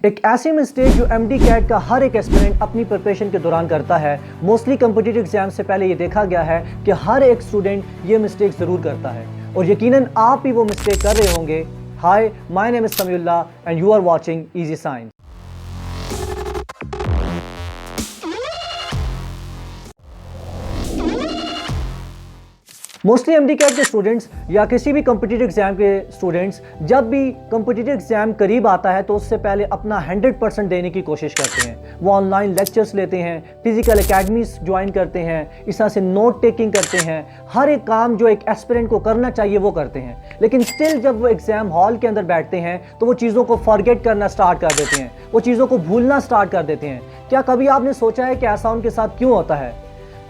एक ऐसी मिस्टेक जो एमडी कैट का हर एक एस्पिरेंट अपनी प्रिपरेशन के दौरान करता है। मोस्टली कॉम्पिटिटिव एग्जाम से पहले ये देखा गया है कि हर एक स्टूडेंट ये मिस्टेक ज़रूर करता है और यकीनन आप भी वो मिस्टेक कर रहे होंगे। Hi, my name is Samiullah and you are watching Easy Science. Mostly MD CAT के स्टूडेंट्स या किसी भी कॉम्पिटिटिव एग्जाम के स्टूडेंट्स जब भी कॉम्पिटिटिव एग्जाम करीब आता है तो उससे पहले अपना 100% देने की कोशिश करते हैं। वो ऑनलाइन लेक्चर्स लेते हैं, फिजिकल एकेडमीज ज्वाइन करते हैं, इस तरह से नोट टेकिंग करते हैं। हर एक काम जो एक एस्पिरेंट को करना चाहिए वो करते हैं, लेकिन स्टिल जब वो एग्जाम हॉल के अंदर बैठते हैं तो वो चीज़ों को फॉरगेट करना स्टार्ट कर देते हैं, वो चीज़ों को भूलना स्टार्ट कर देते हैं। क्या कभी आपने सोचा है कि ऐसा उनके साथ क्यों होता है?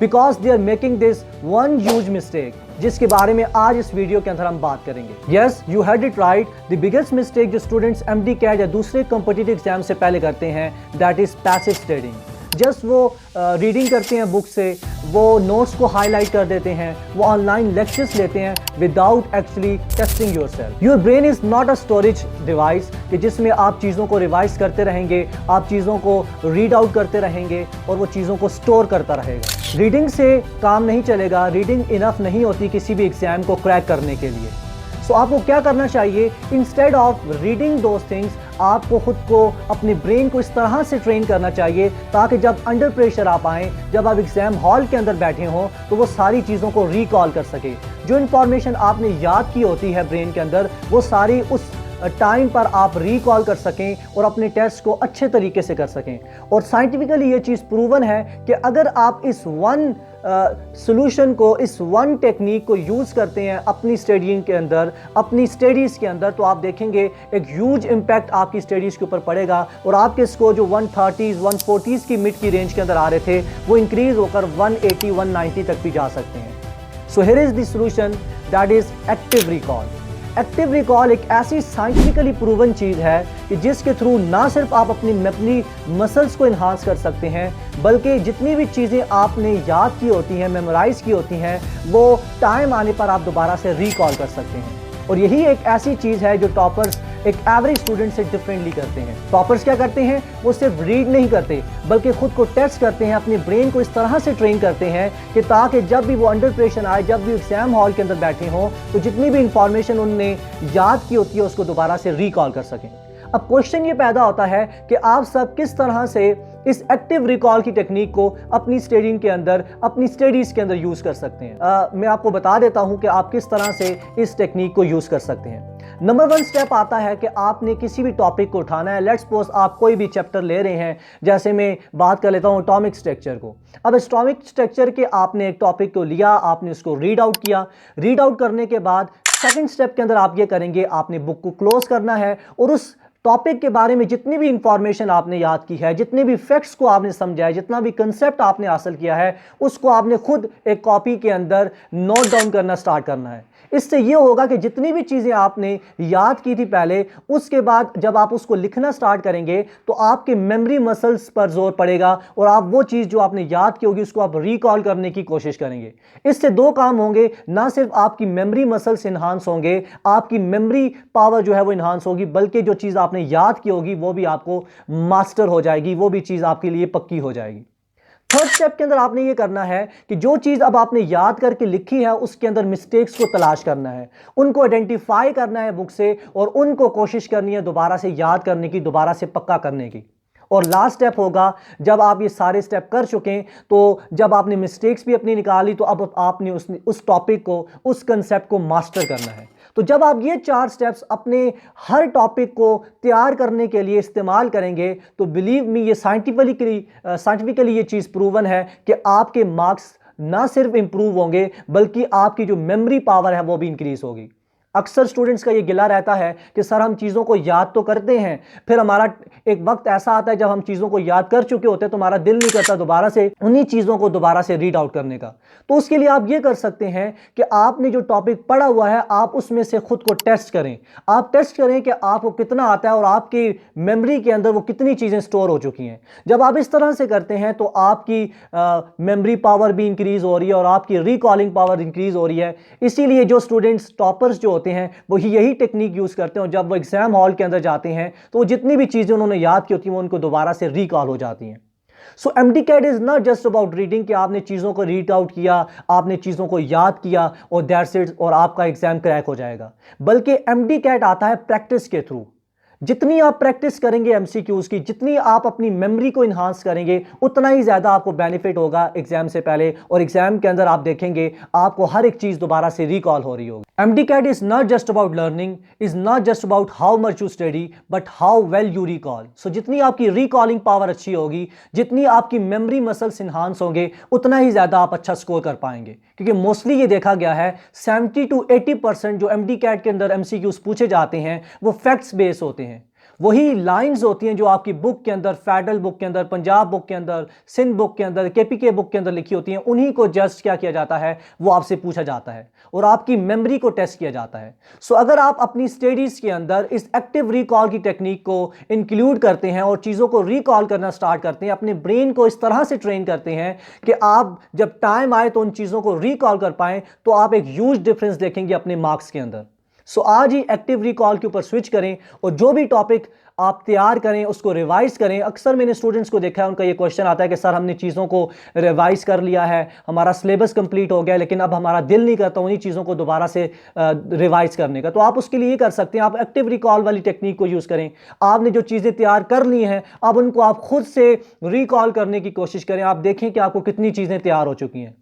Because they are making this one huge mistake, जिसके बारे में आज इस वीडियो के अंदर हम बात करेंगे। Yes, you had it right. The biggest mistake जो स्टूडेंट्स एमडी कैट या दूसरे कॉम्पिटिटिव एग्जाम से पहले करते हैं, that is passive studying. Just वो रीडिंग करते हैं बुक से, वो नोट्स को हाईलाइट कर देते हैं, वो ऑनलाइन लेक्चर्स लेते हैं without actually testing yourself. Your brain is not a storage device कि जिसमें आप चीज़ों को रिवाइज करते रहेंगे, आप चीज़ों को रीड आउट करते रहेंगे और वो चीज़ों को स्टोर करता रहेगा। रीडिंग से काम नहीं चलेगा, रीडिंग इनफ नहीं होती किसी भी एग्जाम को क्रैक करने के लिए। सो आपको क्या करना चाहिए? Instead of reading those things, आपको खुद को, अपने ब्रेन को इस तरह से ट्रेन करना चाहिए ताकि जब अंडर प्रेशर आप आएँ, जब आप एग्जाम हॉल के अंदर बैठे हों, तो वो सारी चीज़ों को रिकॉल कर सके। जो इन्फॉर्मेशन आपने याद की होती है ब्रेन के अंदर, वो सारी उस टाइम पर आप रिकॉल कर सकें और अपने टेस्ट को अच्छे तरीके से कर सकें। और साइंटिफिकली ये चीज़ प्रूवन है कि अगर आप इस वन सॉल्यूशन को, इस वन टेक्निक को यूज़ करते हैं अपनी स्टडीइंग के अंदर, अपनी स्टडीज़ के अंदर, तो आप देखेंगे एक ह्यूज इम्पैक्ट आपकी स्टडीज़ के ऊपर पड़ेगा और आपके स्कोर जो 130s 140s की मिड की रेंज के अंदर आ रहे थे, वो इंक्रीज होकर 180 190 तक भी जा सकते हैं। So here is the solution, that is active recall. Active recall एक ऐसी साइंटिफिकली प्रूवन चीज़ है कि जिसके थ्रू ना सिर्फ आप अपनी मसल्स को इन्हांस कर सकते हैं, बल्कि जितनी भी चीज़ें आपने याद की होती हैं, मेमोराइज की होती हैं, वो टाइम आने पर आप दोबारा से रिकॉल कर सकते हैं। और यही एक ऐसी चीज़ है जो टॉपर्स एक एवरेज स्टूडेंट से डिफरेंटली करते हैं। टॉपर्स क्या करते हैं? वो सिर्फ रीड नहीं करते, बल्कि खुद को टेस्ट करते हैं, अपने ब्रेन को इस तरह से ट्रेन करते हैं कि ताकि जब भी वो अंडर प्रेशर आए, जब भी एग्जाम हॉल के अंदर बैठे हों, तो जितनी भी इंफॉर्मेशन उनने याद की होती है उसको दोबारा से रिकॉल कर सकें। अब क्वेश्चन ये पैदा होता है कि आप सब किस तरह से इस एक्टिव रिकॉल की टेक्निक को अपनी स्टडीइंग के अंदर, अपनी स्टडीज़ के अंदर यूज़ कर सकते हैं। मैं आपको बता देता हूं कि आप किस तरह से इस टेक्निक को यूज़ कर सकते हैं। नंबर 1 स्टेप आता है कि आपने किसी भी टॉपिक को उठाना है। लेट्स सपोज आप कोई भी चैप्टर ले रहे हैं, जैसे मैं बात कर लेता हूँ एटॉमिक स्ट्रक्चर को। अब एटॉमिक स्ट्रक्चर के आपने एक टॉपिक को लिया, आपने उसको रीड आउट किया। रीड आउट करने के बाद सेकंड स्टेप के अंदर आप ये करेंगे, आपने बुक को क्लोज करना है और उस टॉपिक के बारे में जितनी भी इंफॉर्मेशन आपने याद की है, जितने भी फैक्ट्स को आपने समझा है, जितना भी कंसेप्ट आपने हासिल किया है, उसको आपने खुद एक कॉपी के अंदर नोट डाउन करना स्टार्ट करना है। इससे ये होगा कि जितनी भी चीज़ें आपने याद की थी पहले, उसके बाद जब आप उसको लिखना स्टार्ट करेंगे तो आपके मेमोरी मसल्स पर जोर पड़ेगा और आप वो चीज़ जो आपने याद की होगी उसको आप रिकॉल करने की कोशिश करेंगे। इससे दो काम होंगे, ना सिर्फ आपकी मेमोरी मसल्स इन्हांस होंगे, आपकी मेमोरी पावर जो है वो इन्हांस होगी, बल्कि जो चीज़ आपने याद की होगी वो भी आपको मास्टर हो जाएगी, वो भी चीज़ आपके लिए पक्की हो जाएगी। थर्ड स्टेप के अंदर आपने ये करना है कि जो चीज़ अब आपने याद करके लिखी है उसके अंदर मिस्टेक्स को तलाश करना है, उनको आइडेंटिफाई करना है बुक से और उनको कोशिश करनी है दोबारा से याद करने की, दोबारा से पक्का करने की। और लास्ट स्टेप होगा, जब आप ये सारे स्टेप कर चुके, तो जब आपने मिस्टेक्स भी अपनी निकाली, तो अब आपने उस टॉपिक को, उस कंसेप्ट को मास्टर करना है। तो जब आप ये 4 स्टेप्स अपने हर टॉपिक को तैयार करने के लिए इस्तेमाल करेंगे, तो बिलीव मी, ये साइंटिफिकली ये चीज़ प्रूवन है कि आपके मार्क्स ना सिर्फ इंप्रूव होंगे, बल्कि आपकी जो मेमोरी पावर है वो भी इंक्रीज होगी। अक्सर स्टूडेंट्स का ये गिला रहता है कि सर हम चीज़ों को याद तो करते हैं, फिर हमारा एक वक्त ऐसा आता है जब हम चीज़ों को याद कर चुके होते हैं तो हमारा दिल नहीं करता दोबारा से उन्हीं चीज़ों को दोबारा से रीड आउट करने का। तो उसके लिए आप ये कर सकते हैं कि आपने जो टॉपिक पढ़ा हुआ है, आप उसमें से खुद को टेस्ट करें। आप टेस्ट करें कि आपको कितना आता है और आपकी मेमोरी के अंदर वो कितनी चीज़ें स्टोर हो चुकी हैं। जब आप इस तरह से करते हैं तो आपकी मेमोरी पावर भी इंक्रीज़ हो रही है और आपकी रिकॉलिंग पावर इंक्रीज़ हो रही है। इसीलिए जो स्टूडेंट्स टॉपर्स जो होते हैं वो यही टेक्निक यूज़ करते हैं, और जब वो एग्जाम हॉल के अंदर जाते हैं तो वो जितनी भी चीज़ें उन्होंने याद की होती हैं वो उनको दोबारा से रिकॉल हो जाती हैं। सो MD CAT is not just about reading कि आपने चीज़ों को रीड आउट किया, आपने चीज़ों को याद किया और दैट्स इट और आपका एग्जाम क्रैक हो जाएगा, बल्कि MD CAT आता है प्रैक्टिस के थ्रू। जितनी आप प्रैक्टिस करेंगे MCQs की, जितनी आप अपनी मेमोरी को इन्हांस करेंगे, उतना ही ज़्यादा आपको बेनिफिट होगा एग्जाम से पहले, और एग्जाम के अंदर आप देखेंगे आपको हर एक चीज़ दोबारा से रिकॉल हो रही होगी। MD CAT is not just about learning, is not just about how much you study, but how well you recall. So जितनी आपकी रिकॉलिंग पावर अच्छी होगी, जितनी आपकी मेमोरी मसल्स इन्हांस होंगे, उतना ही ज़्यादा आप अच्छा स्कोर कर पाएंगे। क्योंकि मोस्टली ये देखा गया है 70 to 80% जो MD CAT के अंदर MCQs पूछे जाते हैं वो फैक्ट्स बेस होते हैं। वही लाइंस होती हैं जो आपकी बुक के अंदर, फेडरल बुक के अंदर, पंजाब बुक के अंदर, सिंध बुक के अंदर, KPK बुक के अंदर लिखी होती हैं, उन्हीं को जस्ट क्या किया जाता है, वो आपसे पूछा जाता है और आपकी मेमोरी को टेस्ट किया जाता है। सो अगर आप अपनी स्टडीज़ के अंदर इस एक्टिव रिकॉल की टेक्निक को इंक्लूड करते हैं और चीज़ों को रिकॉल करना स्टार्ट करते हैं, अपने ब्रेन को इस तरह से ट्रेन करते हैं कि आप जब टाइम आए तो उन चीज़ों को रिकॉल कर पाएँ, तो आप एक ह्यूज डिफरेंस देखेंगे अपने मार्क्स के अंदर। सो आज ही एक्टिव रिकॉल के ऊपर स्विच करें और जो भी टॉपिक आप तैयार करें उसको रिवाइज करें। अक्सर मैंने स्टूडेंट्स को देखा है, उनका ये क्वेश्चन आता है कि सर हमने चीज़ों को रिवाइज कर लिया है, हमारा सिलेबस कंप्लीट हो गया, लेकिन अब हमारा दिल नहीं करता उन्हीं चीज़ों को दोबारा से रिवाइज करने का। तो आप उसके लिए ये कर सकते हैं, आप एक्टिव रिकॉल वाली टेक्निक को यूज़ करें। आपने जो चीज़ें तैयार कर ली हैं अब उनको आप खुद से रिकॉल करने की कोशिश करें। आप देखें कि आपको कितनी चीज़ें तैयार हो चुकी हैं।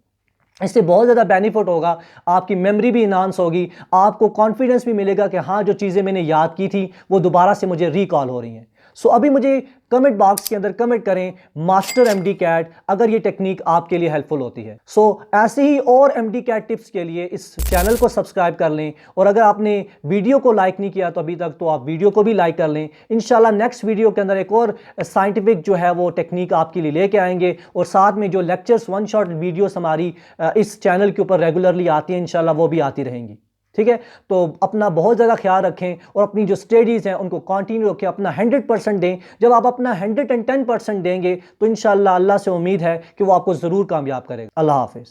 इससे बहुत ज़्यादा बेनिफिट होगा, आपकी मेमोरी भी इन्हांस होगी, आपको कॉन्फिडेंस भी मिलेगा कि हाँ जो चीज़ें मैंने याद की थी वो दोबारा से मुझे रिकॉल हो रही हैं। सो अभी मुझे कमेंट बॉक्स के अंदर कमेंट करें मास्टर MD CAT अगर ये टेक्निक आपके लिए हेल्पफुल होती है। सो ऐसे ही और MD CAT टिप्स के लिए इस चैनल को सब्सक्राइब कर लें, और अगर आपने वीडियो को लाइक नहीं किया तो अभी तक, तो आप वीडियो को भी लाइक कर लें। इंशाल्लाह नेक्स्ट वीडियो के अंदर एक और साइंटिफिक जो है वो टेक्निक आपके लिए लेके आएंगे, और साथ में जो लेक्चर्स वन शॉट वीडियोस हमारी इस चैनल के ऊपर रेगुलरली आती हैं इंशाल्लाह वो भी आती रहेंगी। ठीक है, तो अपना बहुत ज़्यादा ख्याल रखें और अपनी जो स्टडीज़ हैं उनको कंटिन्यू रखें, अपना 100% दें। जब आप अपना 110% देंगे तो इंशाल्लाह अल्लाह से उम्मीद है कि वो आपको ज़रूर कामयाब करेगा। अल्लाह हाफिज़।